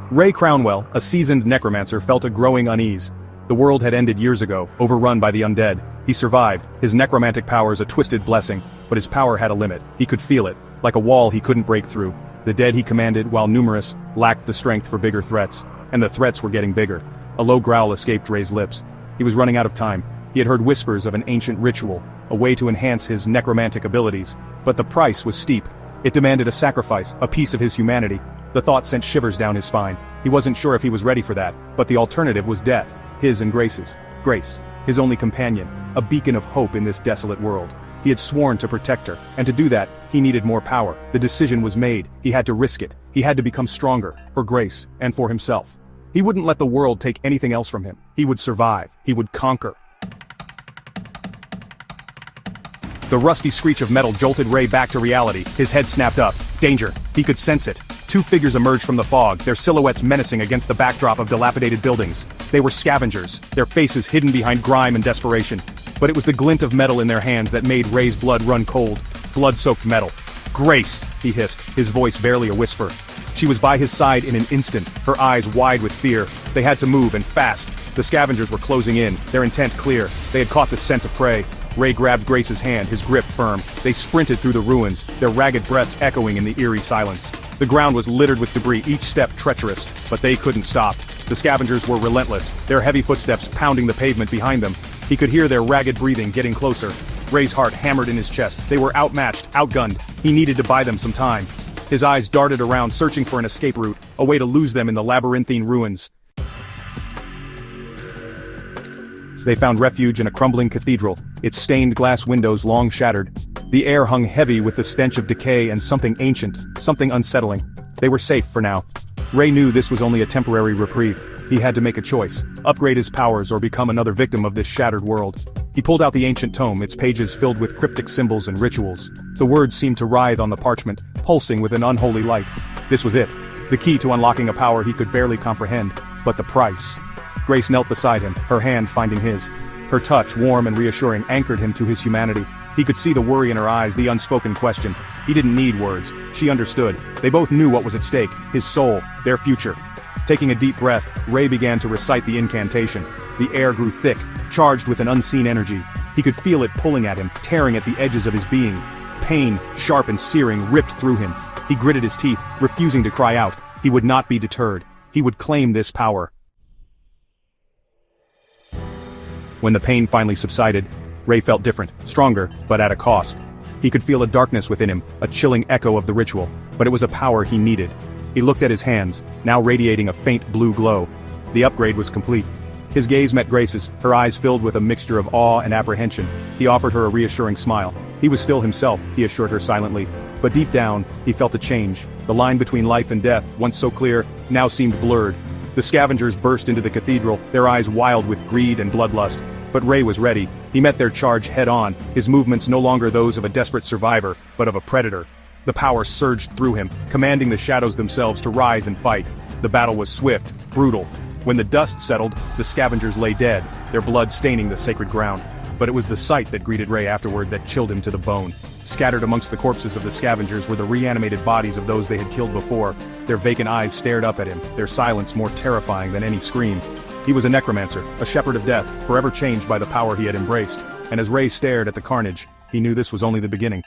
Ray Crownwell, a seasoned necromancer, felt a growing unease. The world had ended years ago, overrun by the undead. He survived, his necromantic powers a twisted blessing, but his power had a limit. He could feel it, like a wall he couldn't break through. The dead he commanded, while numerous, lacked the strength for bigger threats, and the threats were getting bigger. A low growl escaped Ray's lips. He was running out of time. He had heard whispers of an ancient ritual, a way to enhance his necromantic abilities, but the price was steep. It demanded a sacrifice, a piece of his humanity. The thought sent shivers down his spine. He wasn't sure if he was ready for that, but the alternative was death, his and Grace's. Grace, his only companion, a beacon of hope in this desolate world. He had sworn to protect her, and to do that, he needed more power. The decision was made. He had to risk it. He had to become stronger, for Grace, and for himself. He wouldn't let the world take anything else from him. He would survive. He would conquer. The rusty screech of metal jolted Ray back to reality. His head snapped up. Danger. He could sense it. Two figures emerged from the fog, their silhouettes menacing against the backdrop of dilapidated buildings. They were scavengers, their faces hidden behind grime and desperation. But it was the glint of metal in their hands that made Ray's blood run cold. Blood-soaked metal. "Grace!" he hissed, his voice barely a whisper. She was by his side in an instant, her eyes wide with fear. They had to move, and fast. The scavengers were closing in, their intent clear. They had caught the scent of prey. Ray grabbed Grace's hand, his grip firm. They sprinted through the ruins, their ragged breaths echoing in the eerie silence. The ground was littered with debris, each step treacherous, but they couldn't stop. The scavengers were relentless, their heavy footsteps pounding the pavement behind them. He could hear their ragged breathing getting closer. Ray's heart hammered in his chest. They were outmatched, outgunned. He needed to buy them some time. His eyes darted around, searching for an escape route, a way to lose them in the labyrinthine ruins. They found refuge in a crumbling cathedral, its stained glass windows long shattered. The air hung heavy with the stench of decay and something ancient, something unsettling. They were safe for now. Ray knew this was only a temporary reprieve. He had to make a choice, upgrade his powers or become another victim of this shattered world. He pulled out the ancient tome, its pages filled with cryptic symbols and rituals. The words seemed to writhe on the parchment, pulsing with an unholy light. This was it, the key to unlocking a power he could barely comprehend, but the price. Grace knelt beside him, her hand finding his. Her touch, warm and reassuring, anchored him to his humanity. He could see the worry in her eyes, the unspoken question. He didn't need words. She understood. They both knew what was at stake, his soul, their future. Taking a deep breath, Ray began to recite the incantation. The air grew thick, charged with an unseen energy. He could feel it pulling at him, tearing at the edges of his being. Pain, sharp and searing, ripped through him. He gritted his teeth, refusing to cry out. He would not be deterred. He would claim this power. When the pain finally subsided, Ray felt different, stronger, but at a cost. He could feel a darkness within him, a chilling echo of the ritual, but it was a power he needed. He looked at his hands, now radiating a faint blue glow. The upgrade was complete. His gaze met Grace's, her eyes filled with a mixture of awe and apprehension. He offered her a reassuring smile. He was still himself, he assured her silently. But deep down, he felt a change. The line between life and death, once so clear, now seemed blurred. The scavengers burst into the cathedral, their eyes wild with greed and bloodlust. But Ray was ready. He met their charge head-on, his movements no longer those of a desperate survivor, but of a predator. The power surged through him, commanding the shadows themselves to rise and fight. The battle was swift, brutal. When the dust settled, the scavengers lay dead, their blood staining the sacred ground. But it was the sight that greeted Ray afterward that chilled him to the bone. Scattered amongst the corpses of the scavengers were the reanimated bodies of those they had killed before. Their vacant eyes stared up at him, their silence more terrifying than any scream. He was a necromancer, a shepherd of death, forever changed by the power he had embraced. And as Ray stared at the carnage, he knew this was only the beginning.